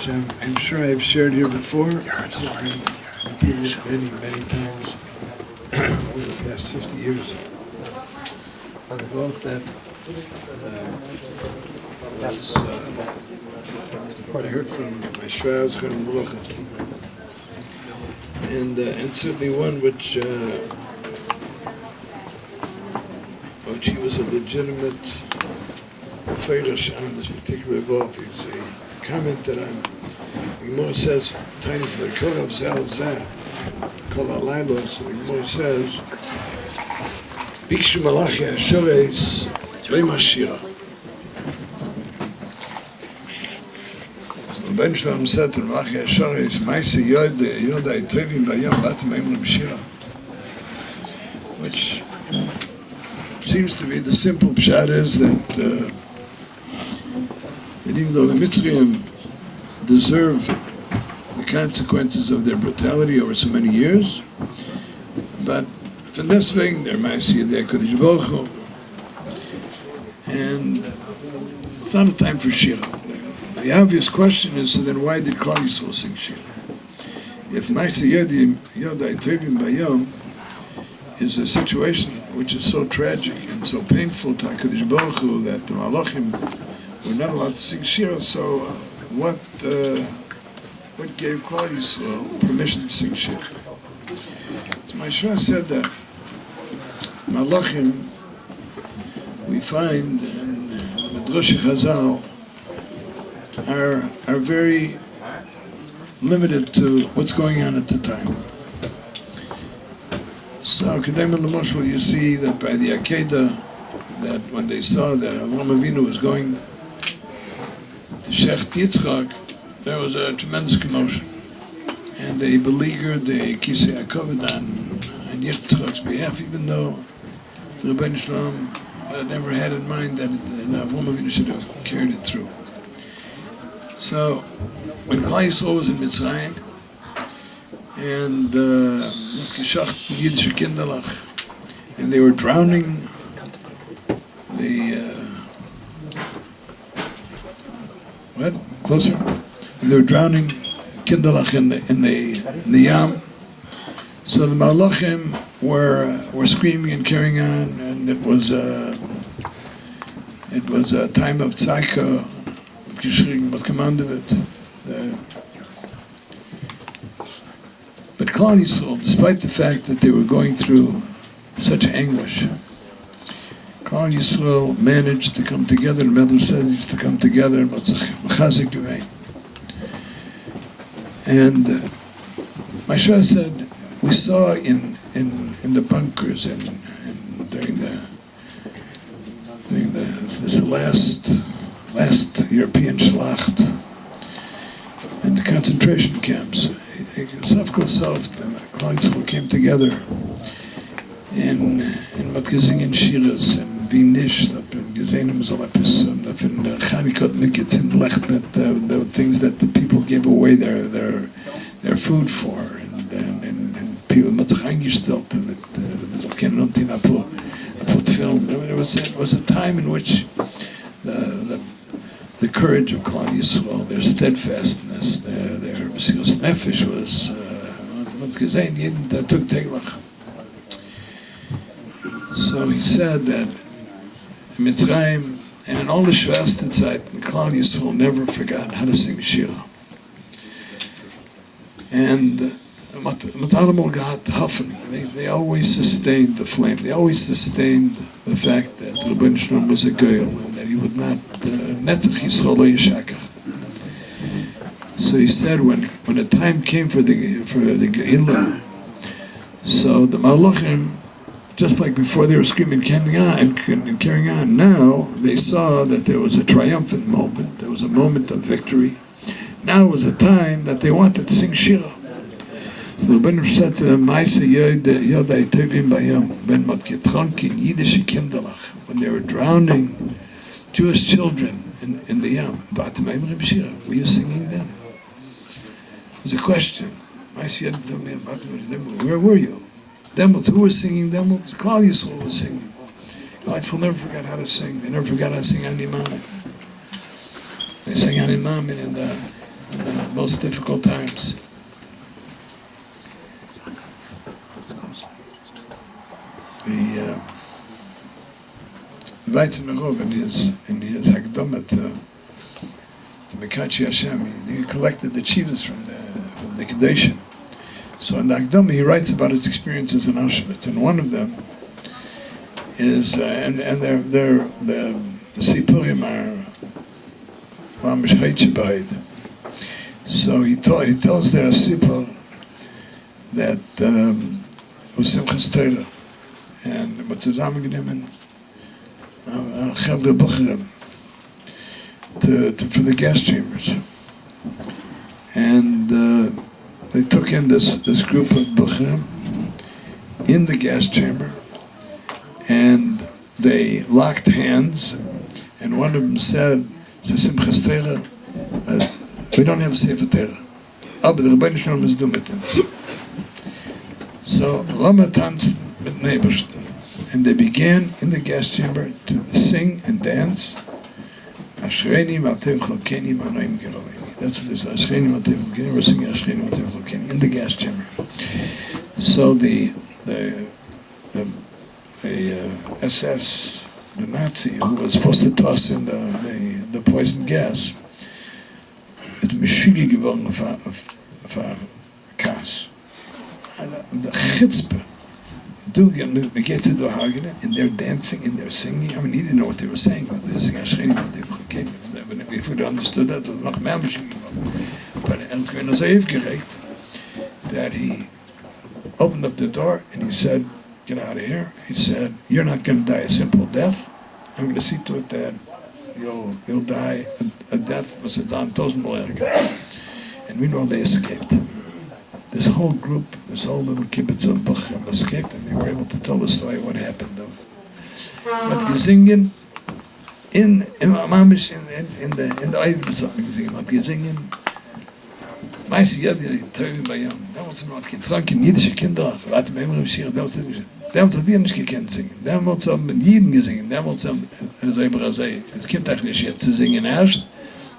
which I'm sure I've shared here before. I've repeated it many times over the past 50 years. The quote that was what I heard from my Shvaz Chaim Baruch, and certainly one which he was a legitimate fetish on this particular vault. It's a comment that the Gemara says, tiny for the Kol of Zal Zah, Kol Alaylo, so the Gemara says, Bikshu Malachi Ashoreis Lema Shira. So the Ben Shalom said to Malachi Ashoreis, Maisa Yodai Tovim Bayom Batim Emrim Shira, which seems to be the simple pshat is that even though the Mitzrayim deserve the consequences of their brutality over so many years, but for deswegen their Ma'aseh their Kodesh Baruch Hu, and it's not a time for Shira. The obvious question is, so then why did Klal Yisrael sing Shira? If Ma'aseh Yodai Tovim Bayom is a situation which is so tragic and so painful to HaKadosh Baruch Hu that the Malachim were not allowed to sing Shira, so what gave Klal Yisrael permission to sing Shira? So my Shah said that Malachim, we find in Midrash Chazal, are very limited to what's going on at the time. So, Kedem L'Moshel, you see that by the Akedah, that when they saw that Avraham Avinu was going to Shecht Yitzchak, there was a tremendous commotion. And they beleaguered the Kisei HaKavod on Yitzchak's behalf, even though the Rebbeinu Shalom never had in mind that Avraham Avinu should have carried it through. So, when Klal Yisrael was in Mitzrayim, and and they were drowning closer. And they were drowning Kindalach in the Yam. So the Malachim were screaming and carrying on, and it was a time of tzaka, what command of it. But Klal Yisrael, despite the fact that they were going through such anguish, Klal Yisrael managed to come together. The Medrash says to come together and Machazik Duvain. And Moshe said, we saw in the bunkers and during this last European Schlacht in the concentration camps. Klal Yisrael came together in Matkazing and Shiras and Binish, and Gezenim Zolapis, and Chanikot Mikitz and Lechmet, the things that the people gave away their food for, and people Mordechai gestellt, and it was a time in which the courage of Klal Yisrael, their steadfastness, their Mesiras Nefesh was took Teglach. So he said that in Mitzrayim and in all the Shvasta Zeit, Klal Yisrael never forgot how to sing Shira. And they always sustained the flame. They always sustained the fact that Rebbeinu Shalom was a goyal and that he would not Netzach Yisrael lo yishakach. So he said when the time came for the Geilah, so the Malachim, just like before they were screaming and carrying on, now they saw that there was a triumphant moment. There was a moment of victory. Now was a time that they wanted to sing Shira. So the Rebbeinu said to them, Ma'aseh Yodai Tovim Bayom, Ben Motgetronkin Yiddish Kinderlach, when they were drowning Jewish children in the Yam, were you singing them? It was a question. Where were you? Who was singing them? Klal Yisrael was singing. Klal Yisrael never forgot how to sing. They never forgot how to sing Ani Mamin. They sang Ani Mamin in the most difficult times. He writes in the Rov in his Hakdama to Mekachi Hashem. He collected the chivas from the Kedushin. So in the Hakdama he writes about his experiences in Auschwitz, and one of them is and they're the Sipurim are mamish heitzebait. So he tells their Sipur that was Simchas Torah, and what's zusammengenommen Chavre Bucherim for the gas chambers, and they took in this group of Bucherim in the gas chamber, and they locked hands, and one of them said, Simchas Torah, we don't have a Sefer Torah. But the Rebbeinu Shalom is doing it. So, Lama tanzt mit Nebersten. And they began in the gas chamber to sing and dance. Ashreini Matev Chalkeni Manoim Geroveni. That's what it is. Ashreini Matev Chalkeni. We're singing Ashreini Matev Chalkeni in the gas chamber. So the SS, the Nazi, who was supposed to toss in the poison gas, het Meshigi geworden auf Kass. The Chitzpah. We get to the Haggadah, and they're dancing and they're singing. I mean, he didn't know what they were saying. They're singing Ashreini Matev Chalkeni. If we'd understood that, there's noch mehr Meshigi geworden. But it was so aufgeregt that he opened up the door and he said, "Get out of here." He said, "You're not going to die a simple death. I'm going to see to it that you'll die a death was a $1,000." And meanwhile, they escaped. This whole group, this whole little kibbutz of Buchim escaped, and they were able to tell the story what happened. But gesingen in the Eivin song, gesingen. Meist jeder Teure bei ihm. Damals haben wir getrunken, jüdische Kinder, warte mal, immer im Schirr, damals hat die nicht gekannt singen. Damals haben wir mit Jiden gesingen, damals haben wir so immer gesagt, es kommt eigentlich nicht jetzt zu singen erst,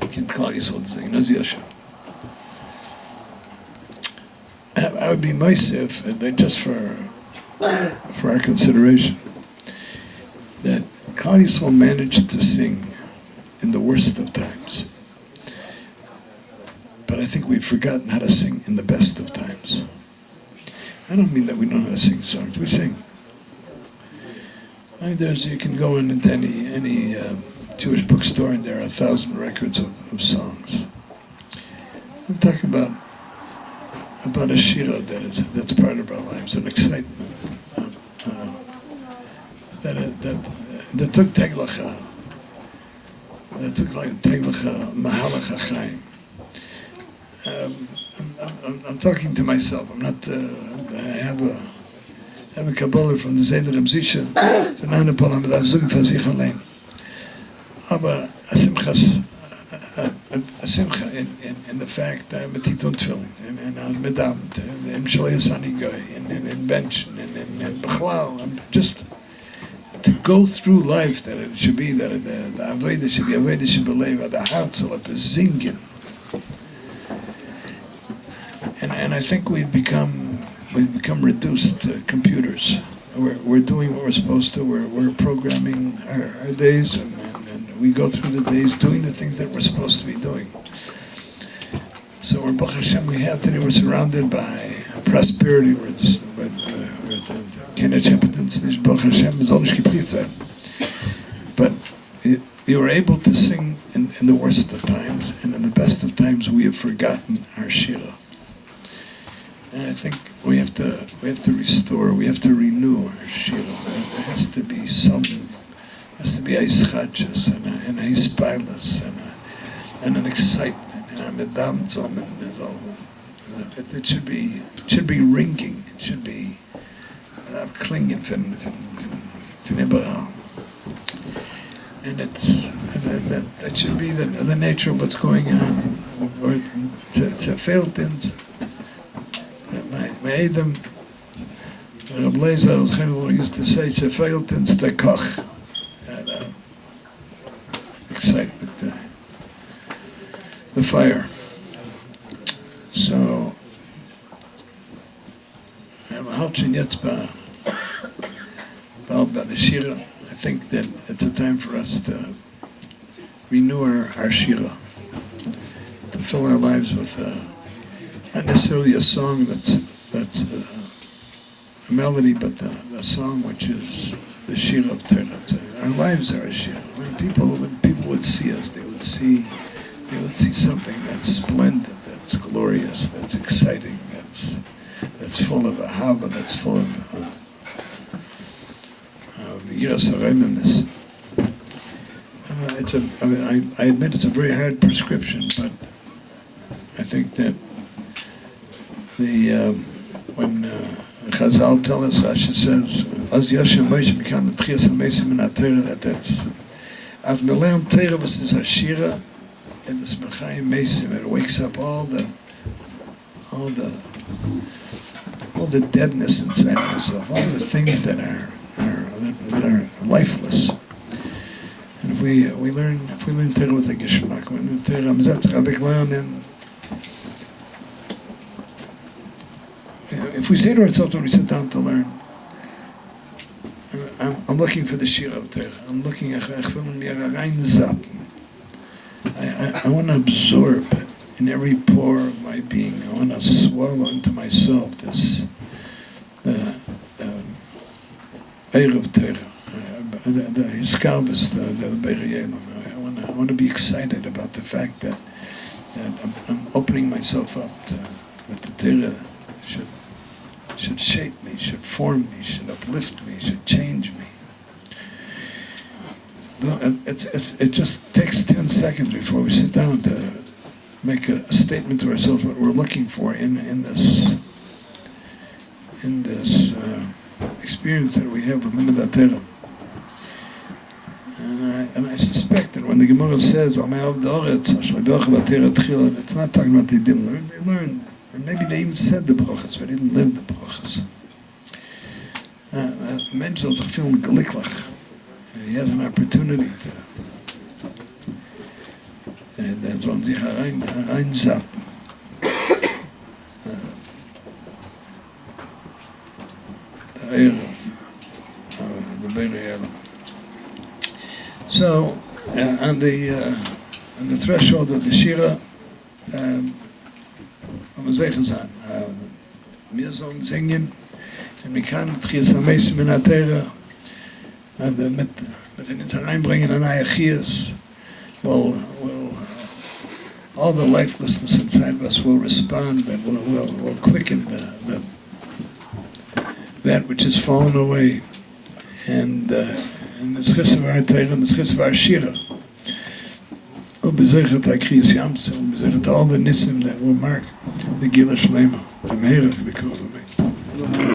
es kommt klar nicht so zu singen, das ist ja schön. I would be nice if, just for our consideration, that Klal Yisrael managed to sing in the worst of times. But I think we've forgotten how to sing in the best of times. I don't mean that we don't know how to sing songs. We sing. I mean, you can go into any Jewish bookstore and there are 1,000 records of songs. I'm talking about a shira that's part of our lives, an excitement that took Teglacha, Mahalach HaChaim. I'm talking to myself. I'm not. I have a Kabbalah from the Zeder Ramzisha. Von einer Polam, da suchen für sich allein. Aber a simcha in the fact that I'm a titun film and I'm medamt and Shalei Sani guy and bench and Bechlal. I'm just to go through life that it should be that the Aveda should be Aveda should believe that the heart shall be singing. And I think we've become reduced to computers. We're doing what we're supposed to. We're programming our days, and we go through the days doing the things that we're supposed to be doing. So we're Baruch Hashem. We have today. We're surrounded by prosperity. We're Baruch Hashem is always geprieft. But you were able to sing in the worst of times, and in the best of times, we have forgotten our shira. And I think we have to restore, we have to renew our shira. There has to be something, there has to be a ischachas and a ispilus and an excitement and a medamtzom and all. It should be ringing. It should be klingen von Ibaram. And that should be the nature of what's going on. Or to fail things. My Adam, Reb Lezer used to say, "Sefailtens the koch," excitement, the fire. touching jetzt by the Shira. I think that it's a time for us to renew our Shira, to fill our lives with not necessarily a song that's a melody, but the song which is the Shira of Torah. Our lives are a Shira. When people would see us, they would see something that's splendid, that's glorious, that's exciting, that's full of ahava, that's full of yiras haraiminess. I admit it's a very hard prescription, but I think that when Chazal tell us, Rashi says, "Az Yashem Moshe Mikan L'Tchias HaMeisim Min HaTorah," that's Av Mileim Torah v'Sis Hashira and the Smachayim Meisim. It wakes up all the deadness inside of yourself, all the things that are lifeless. And if we learn Torah with a Geshmak, we learn Torah Amzatz Rabik Leon, and if we say to ourselves when we sit down to learn, I'm looking for the Shira of Torah. I'm looking at I want to absorb in every pore of my being. I want to swallow into myself this Eir of Torah, the Hiskabis, the Be'er. I want to be excited about the fact that I'm opening myself up that the Torah should shape me, should form me, should uplift me, should change me. It just takes 10 seconds before we sit down to make a statement to ourselves what we're looking for in this experience that we have with Limud HaTorah. And I suspect that when the Gemara says, it's not talking about they didn't learn, they learned. And maybe they even said the brachas, but they didn't live the brachas. Mensch soll sich fühlen glücklich. He has an opportunity to. Dann sollen sich reinzappen. The Eir the Be'er. So, on the threshold of the Shira, wir sollen singen, und wir können Tchias HaMeisim Min HaTorah, mit den reinbringen an Ayachias, will all the lifelessness inside of us will respond, and will quicken that which has fallen away, and the Tchias of our Torah, and the Tchias of our Shira. All the nisim that will mark the Gila Shlema, the Meirach, we call it.